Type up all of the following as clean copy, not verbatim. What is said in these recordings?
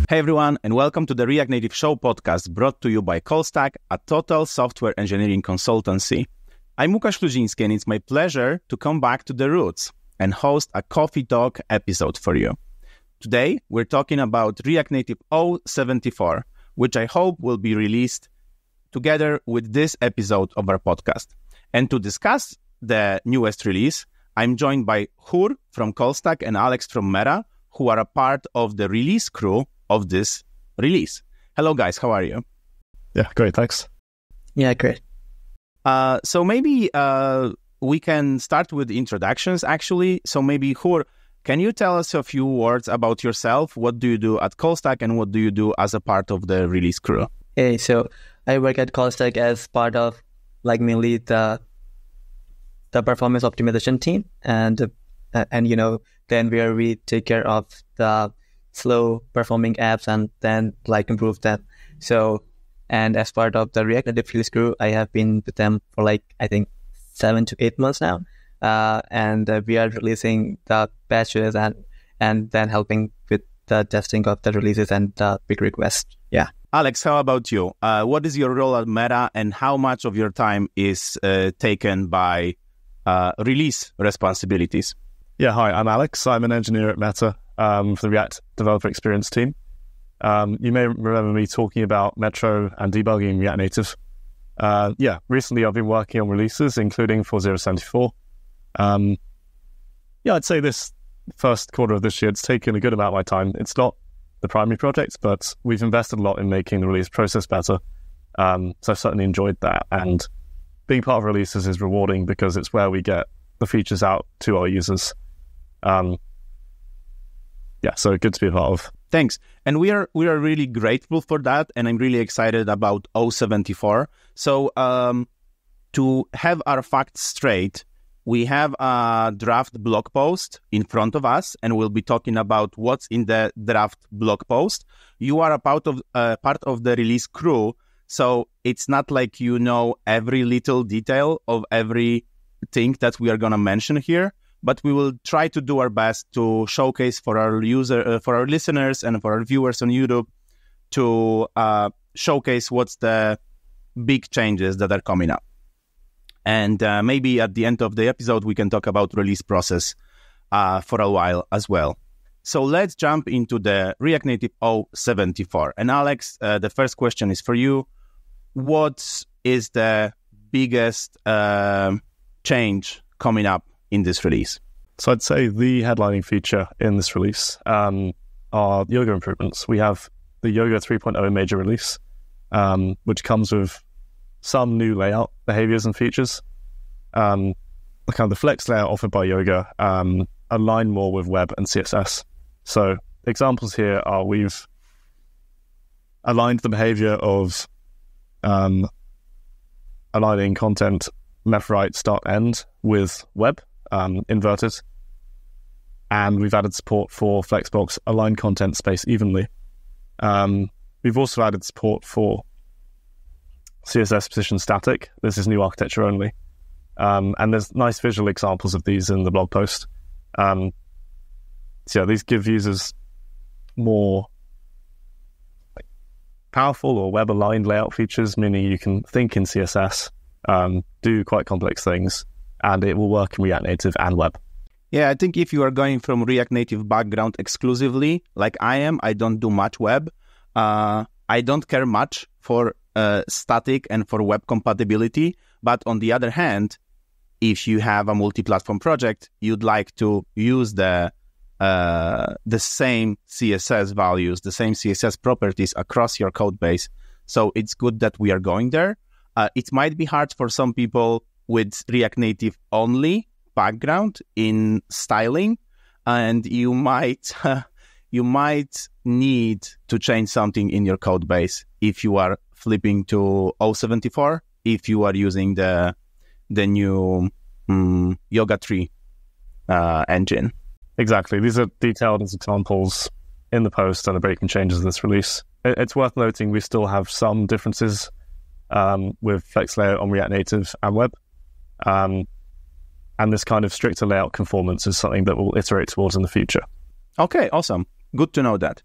Hey everyone, and welcome to the React Native Show podcast brought to you by Callstack, a total software engineering consultancy. I'm Łukasz, and it's my pleasure to come back to the roots and host a coffee talk episode for you. Today, we're talking about React Native 0.74, which I hope will be released together with this episode of our podcast. And to discuss the newest release, I'm joined by Hur from Callstack and Alex from Meta, who are a part of the release crew of this release. Hello, guys. How are you? Yeah, great. Thanks. Yeah, great. So maybe we can start with introductions, actually. So maybe, Hur, can you tell us a few words about yourself? What do you do at Callstack and what do you do as a part of the release crew? Hey, so I work at Callstack as part of mainly the performance optimization team, and then where we take care of the slow performing apps and then improve them. So, and as part of the React Native release crew, I have been with them for I think 7 to 8 months now. And we are releasing the patches and then helping with the testing of the releases and the big requests. Yeah. Alex, how about you? What is your role at Meta and how much of your time is taken by release responsibilities? Yeah, hi, I'm Alex. I'm an engineer at Meta for the React Developer Experience team. You may remember me talking about Metro and debugging React Native. Recently I've been working on releases, including for 0.74. I'd say this first quarter of this year, it's taken a good amount of my time. It's not the primary project, but we've invested a lot in making the release process better. So I've certainly enjoyed that. And being part of releases is rewarding because it's where we get the features out to our users. So good to be a part of. Thanks. And we are really grateful for that. And I'm really excited about 0.74. So to have our facts straight, we have a draft blog post in front of us, and we'll be talking about what's in the draft blog post. You are a part of the release crew, so it's not like you know every little detail of everything that we are going to mention here, but we will try to do our best to showcase for our listeners and for our viewers on YouTube to showcase what's the big changes that are coming up. And maybe at the end of the episode, we can talk about release process for a while as well. So let's jump into the React Native 0.74. And Alex, the first question is for you. What is the biggest change coming up in this release? So I'd say the headlining feature in this release are Yoga improvements. We have the Yoga 3.0 major release, which comes with some new layout behaviors and features. The flex layout offered by Yoga align more with web and CSS. So examples here are we've aligned the behavior of aligning content left, right, start, end with web, inverted. And we've added support for Flexbox align content space evenly. We've also added support for CSS position static. This is new architecture only. And there's nice visual examples of these in the blog post. These give users more powerful or web-aligned layout features, meaning you can think in CSS, do quite complex things, and it will work in React Native and web. Yeah, I think if you are going from React Native background exclusively, like I am, I don't do much web. I don't care much for static and for web compatibility. But on the other hand, if you have a multi-platform project, you'd like to use the same CSS values, the same CSS properties across your code base. So it's good that we are going there. It might be hard for some people with React Native only background in styling, and you might need to change something in your code base if you are flipping to 0.74, if you are using the new Yoga 3 engine. Exactly. These are detailed as examples in the post and the breaking changes of this release. It's worth noting we still have some differences with Flex Layout on React Native and web. And this kind of stricter layout conformance is something that we'll iterate towards in the future. Okay, awesome. Good to know that.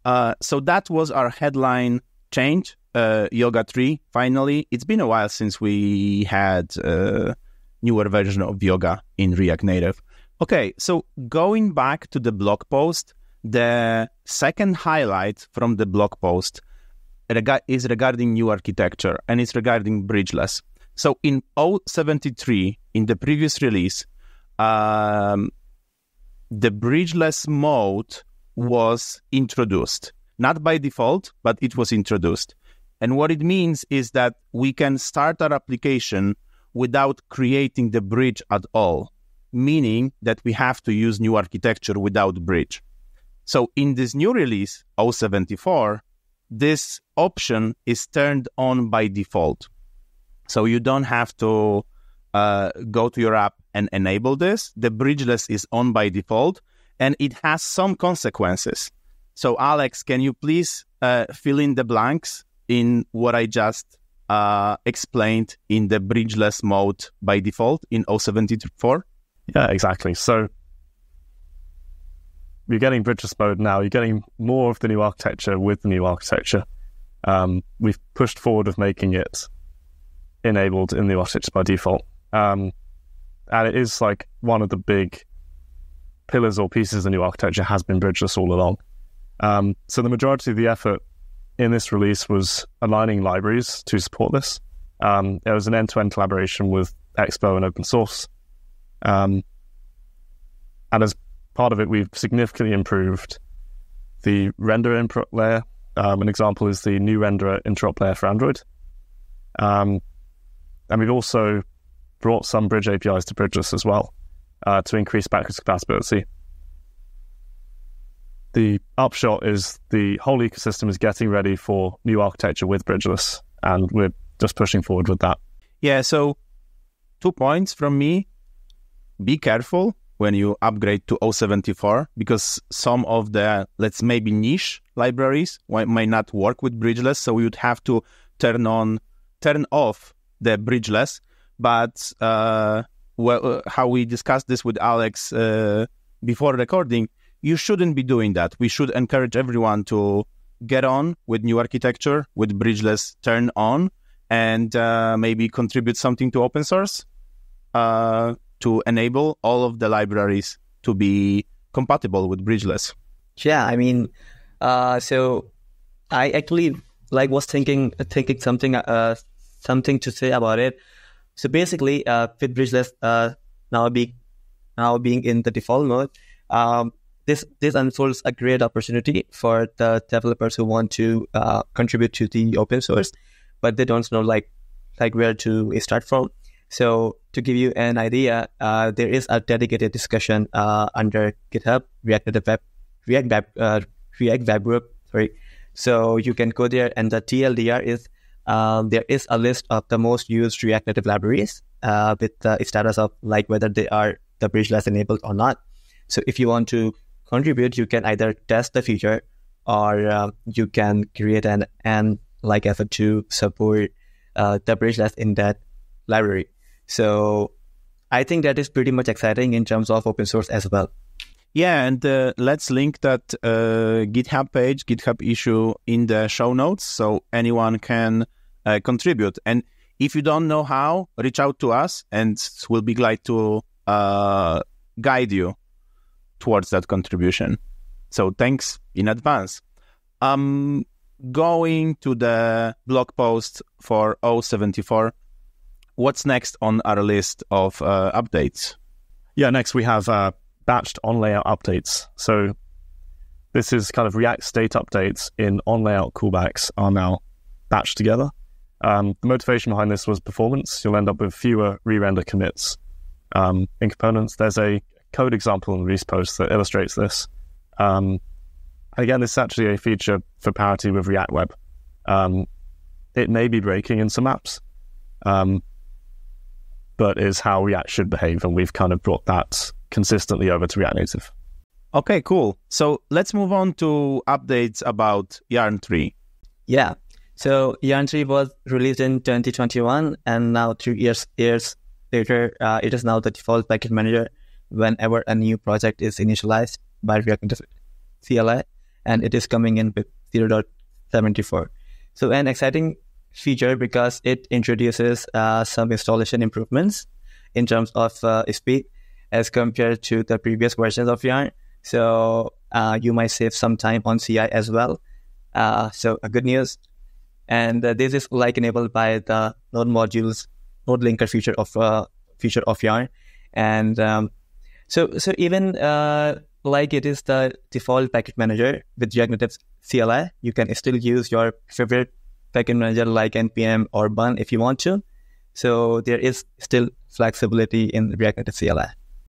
So that was our headline change, Yoga 3, finally. It's been a while since we had a newer version of Yoga in React Native. Okay, so going back to the blog post, the second highlight from the blog post is regarding new architecture, and it's regarding Bridgeless. So in 0.73, in the previous release, the Bridgeless mode was introduced. Not by default, but it was introduced. And what it means is that we can start our application without creating the bridge at all, meaning that we have to use new architecture without bridge. So in this new release, 0.74, this option is turned on by default. So you don't have to go to your app and enable this. The Bridgeless is on by default, and it has some consequences. So Alex, can you please fill in the blanks in what I just explained in the Bridgeless mode by default in 0.74? Yeah, exactly. So you're getting Bridgeless mode now. You're getting more of the new architecture with the new architecture. We've pushed forward with making it enabled in the architecture by default. And it is like one of the big pillars or pieces of the new architecture has been Bridgeless all along. So the majority of the effort in this release was aligning libraries to support this. There was an end-to-end collaboration with Expo and open source. And as part of it, we've significantly improved the render input layer. An example is the new renderer interop layer for Android. And we've also brought some bridge APIs to Bridgeless as well to increase backwards compatibility. The upshot is the whole ecosystem is getting ready for new architecture with Bridgeless, and we're just pushing forward with that. Yeah, so 2 points from me. Be careful when you upgrade to 0.74, because some of the, let's maybe niche libraries might not work with Bridgeless, so you'd have to turn off the Bridgeless. But how we discussed this with Alex before recording, you shouldn't be doing that. We should encourage everyone to get on with new architecture, with Bridgeless turn on, and maybe contribute something to open source to enable all of the libraries to be compatible with Bridgeless. Yeah, I mean, so I actually was thinking something to say about it. So basically, with Bridgeless now being in the default mode, this unfolds a great opportunity for the developers who want to contribute to the open source, but they don't know where to start from. So to give you an idea, there is a dedicated discussion under GitHub, React Web Group. So you can go there, and the TLDR is there is a list of the most used React Native libraries with the status of whether they are the Bridgeless enabled or not. So if you want to contribute, you can either test the feature or you can create an effort to support the Bridgeless in that library. So I think that is pretty much exciting in terms of open source as well. Yeah, and let's link that GitHub page, GitHub issue in the show notes so anyone can contribute. And if you don't know how, reach out to us and we'll be glad to guide you towards that contribution. So thanks in advance. Going to the blog post for 0.74, what's next on our list of updates? Yeah, next we have batched onLayout updates. So this is kind of React state updates in onLayout callbacks are now batched together. The motivation behind this was performance. You'll end up with fewer re-render commits in components. There's a code example in the release post that illustrates this. Again, this is actually a feature for parity with React Web. It may be breaking in some apps, but is how React should behave, and we've kind of brought that consistently over to React Native. Okay, cool. So let's move on to updates about Yarn 3. Yeah. So Yarn 3 was released in 2021, and now 3 years later, it is now the default package manager whenever a new project is initialized by React Native CLI. and it is coming in with 0.74. So an exciting feature because it introduces some installation improvements in terms of speed as compared to the previous versions of Yarn. So you might save some time on CI as well. So good news. And this is like enabled by the node modules, node linker feature of Yarn. And so even like it is the default package manager with React Native CLI, you can still use your favorite package manager like NPM or Bun if you want to. So there is still flexibility in React Native CLI.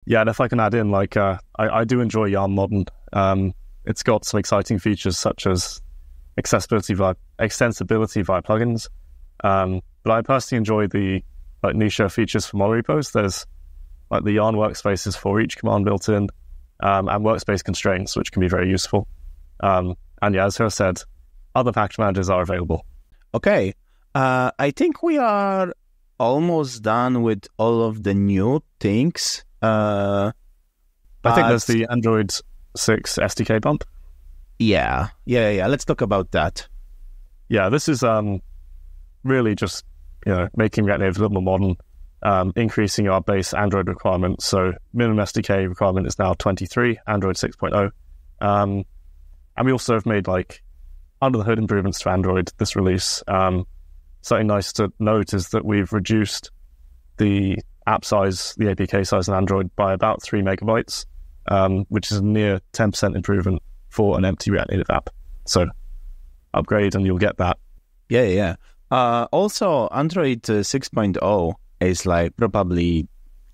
Yeah, and if I can add in, like I do enjoy Yarn Modern. It's got some exciting features such as extensibility via plugins. But I personally enjoy the niche features for model repos. There's like the Yarn workspaces for each command built in, and workspace constraints, which can be very useful. And yeah, as Hur said, other package managers are available. Okay, I think we are almost done with all of the new things. I think there's the Android 6 SDK bump. Yeah. Let's talk about that. Yeah, this is really just making React Native a little more modern, increasing our base Android requirements. So minimum SDK requirement is now 23, Android 6.0. And we also have made under the hood improvements to Android this release. Something nice to note is that we've reduced the app size, the APK size in Android by about 3 megabytes, which is a near 10% improvement for an empty React Native app. So upgrade and you'll get that. Yeah. Also, Android 6.0 is probably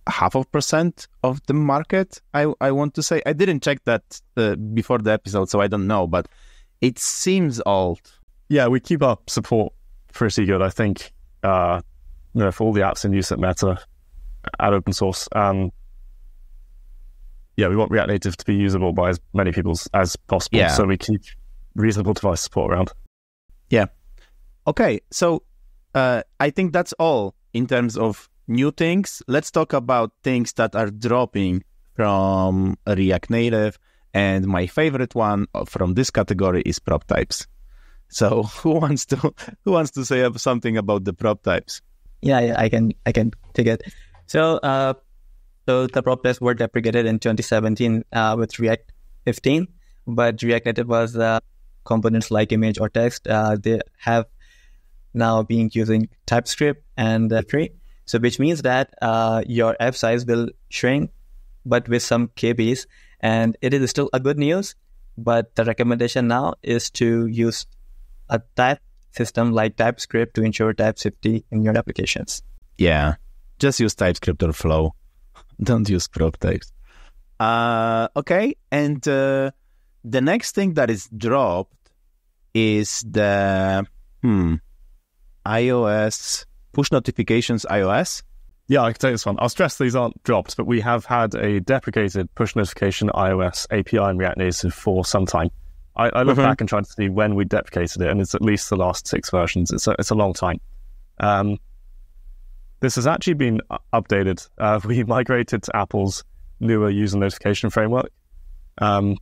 0.5% of the market, I want to say. I didn't check that before the episode, so I don't know, but it seems old. Yeah, we keep our support pretty good, I think, for all the apps in use at Meta, at open source. We want React Native to be usable by as many people as possible, so we keep reasonable device support around. Yeah. Okay, so I think that's all in terms of new things. Let's talk about things that are dropping from React Native, and my favorite one from this category is PropTypes. So who wants to say something about the PropTypes? Yeah, I can take it. So the PropTypes were deprecated in 2017 with React 15, but React Native was components like image or text. They have now been using TypeScript and tree. So which means that your app size will shrink, but with some KBs, and it is still a good news. But the recommendation now is to use a type system like TypeScript to ensure type safety in your applications. Yeah, just use TypeScript or Flow. Don't use PropTypes. Okay, and the next thing that is dropped is the iOS push notifications iOS. Yeah, I can take this one. I'll stress these aren't dropped, but we have had a deprecated push notification iOS API in React Native for some time. I look back and try to see when we deprecated it, and it's at least the last 6 versions. It's a long time. This has actually been updated. We migrated to Apple's newer user notification framework. So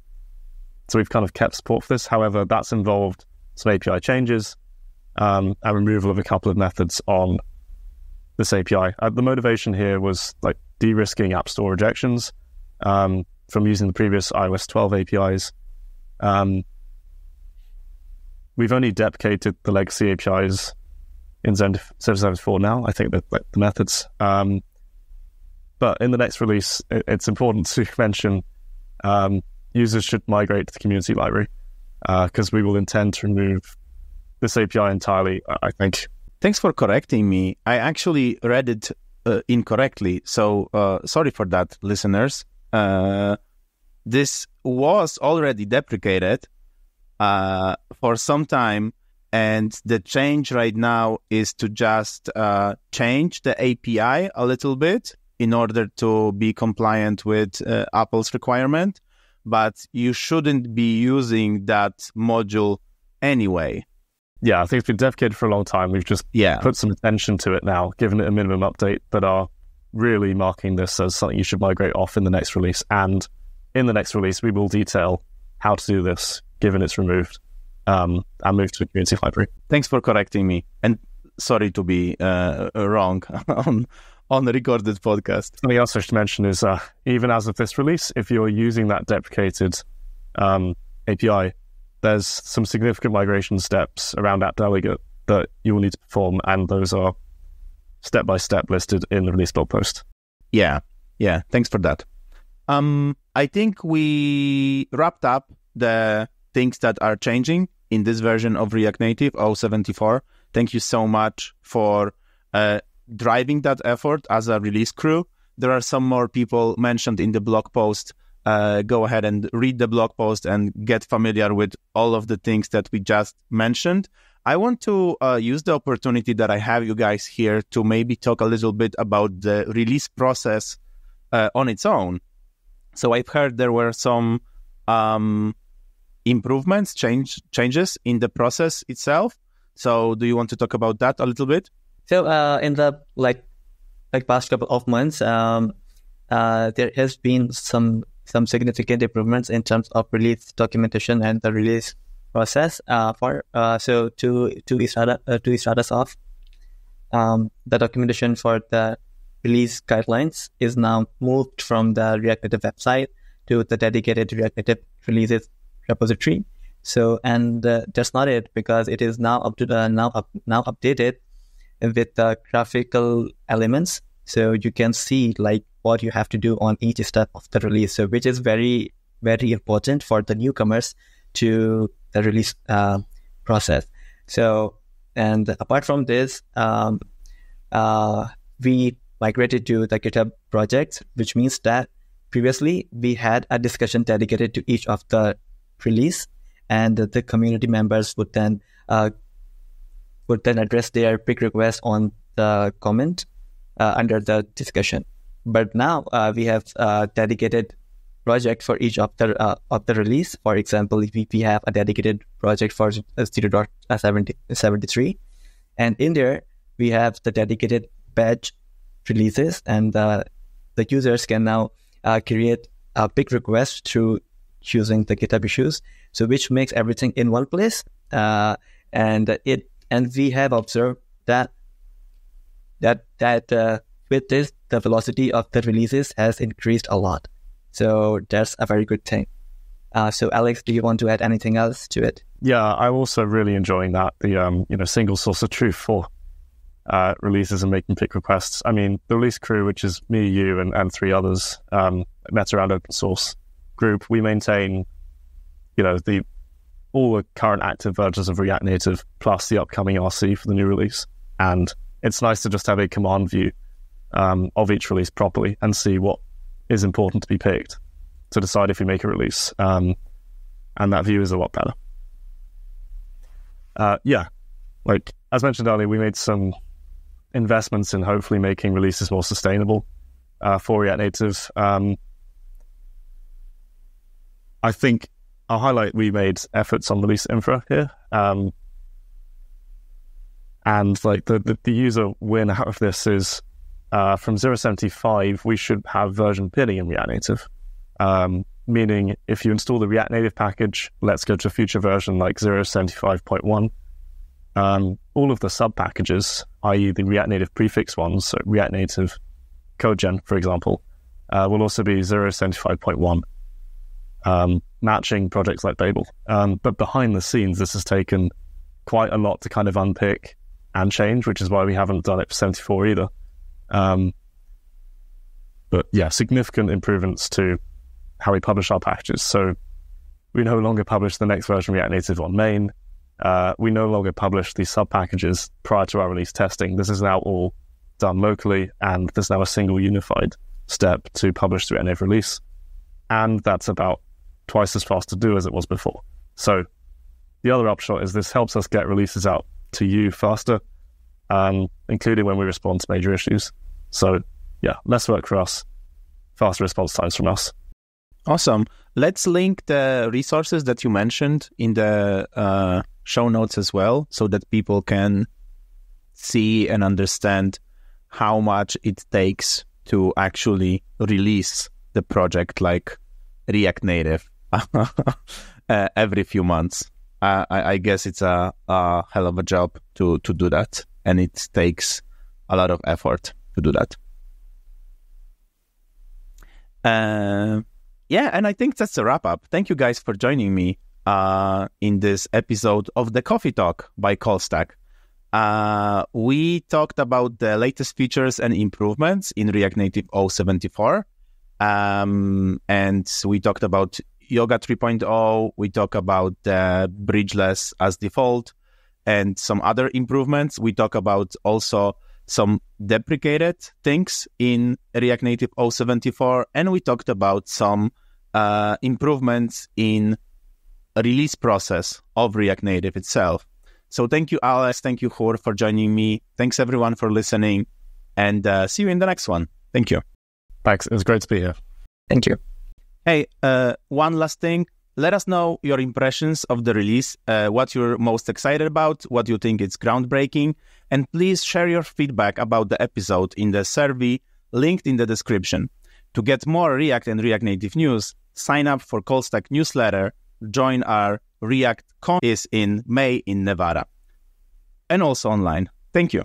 we've kind of kept support for this. However, that's involved some API changes and removal of a couple of methods on this API. The motivation here was de-risking App Store rejections from using the previous iOS 12 APIs. We've only deprecated the legacy APIs in Service 4 now, I think, the methods. But in the next release, it's important to mention users should migrate to the community library because we will intend to remove this API entirely, I think. Thanks for correcting me. I actually read it incorrectly, so sorry for that, listeners. This was already deprecated for some time, and the change right now is to just change the API a little bit in order to be compliant with Apple's requirement, but you shouldn't be using that module anyway. Yeah, I think it's been deprecated for a long time. We've just put some attention to it now, given it a minimum update, but are really marking this as something you should migrate off in the next release. And in the next release, we will detail how to do this given it's removed and moved to a community library. Thanks for correcting me. And sorry to be wrong on the recorded podcast. Something else I should mention is even as of this release, if you're using that deprecated API, there's some significant migration steps around app delegate that you will need to perform, and those are step-by-step listed in the release blog post. Yeah, thanks for that. I think we wrapped up the things that are changing in this version of React Native 0.74. Thank you so much for driving that effort as a release crew. There are some more people mentioned in the blog post. Go ahead and read the blog post and get familiar with all of the things that we just mentioned. I want to use the opportunity that I have you guys here to maybe talk a little bit about the release process on its own. So I've heard there were some improvements, changes in the process itself. So do you want to talk about that a little bit? So in the past couple of months, there has been some significant improvements in terms of release documentation and the release process. So to start us off, the documentation for the release guidelines is now moved from the React Native website to the dedicated React Native releases repository. So, and that's not it, because it is now updated with the graphical elements. So you can see like what you have to do on each step of the release. So which is very, very important for the newcomers to the release process. So, and apart from this, we migrated to the GitHub project, which means that previously we had a discussion dedicated to each of the release, and the community members would then address their big request on the comment under the discussion. But now we have a dedicated project for each of the release. For example, if we have a dedicated project for 0.73, and in there we have the dedicated badge releases, and the users can now create a big request through using the GitHub issues. So which makes everything in one place, and we have observed that with this, the velocity of the releases has increased a lot. So that's a very good thing. So Alex, do you want to add anything else to it? Yeah, I'm also really enjoying that, the single source of truth for releases and making pick requests. I mean, the release crew, which is me, you, and three others, met around open source group, we maintain all the current active versions of React Native plus the upcoming RC for the new release. And it's nice to just have a command view of each release properly and see what is important to be picked to decide if you make a release. And that view is a lot better. Like as mentioned earlier, we made some investments in hopefully making releases more sustainable for React Native. I think I'll highlight we made efforts on release infra here. And like the user win out of this is from 0.75, we should have version pinning in React Native. Meaning if you install the React Native package, let's go to a future version like 0.75.1. All of the sub packages, i.e. the React Native prefix ones, so React Native CodeGen, for example, will also be 0.75.1. Matching projects like Babel. But behind the scenes, this has taken quite a lot to kind of unpick and change, which is why we haven't done it for 74 either. But yeah, significant improvements to how we publish our packages. So we no longer publish the next version of React Native on main. We no longer publish these sub packages prior to our release testing. This is now all done locally, and there's now a single unified step to publish the React Native release. And that's about twice as fast to do as it was before. So the other upshot is this helps us get releases out to you faster, including when we respond to major issues. So yeah, less work for us, faster response times from us. Awesome. Let's link the resources that you mentioned in the show notes as well, so that people can see and understand how much it takes to actually release the project like React Native. every few months. I guess it's a hell of a job to do that, and it takes a lot of effort to do that. Yeah, and I think that's a wrap up. Thank you guys for joining me in this episode of the Coffee Talk by Callstack. We talked about the latest features and improvements in React Native 0.74. And we talked about Yoga 3.0. We talked about Bridgeless as default and some other improvements. We talked about also some deprecated things in React Native 0.74. And we talked about some improvements in release process of React Native itself. So thank you, Alex. Thank you, Hur, for joining me. Thanks, everyone, for listening. And see you in the next one. Thank you. Thanks. It was great to be here. Thank you. Hey, one last thing. Let us know your impressions of the release, what you're most excited about, what you think is groundbreaking. And please share your feedback about the episode in the survey linked in the description. To get more React and React Native news, sign up for Callstack newsletter. Join our React Con is in May in Nevada and also online. Thank you.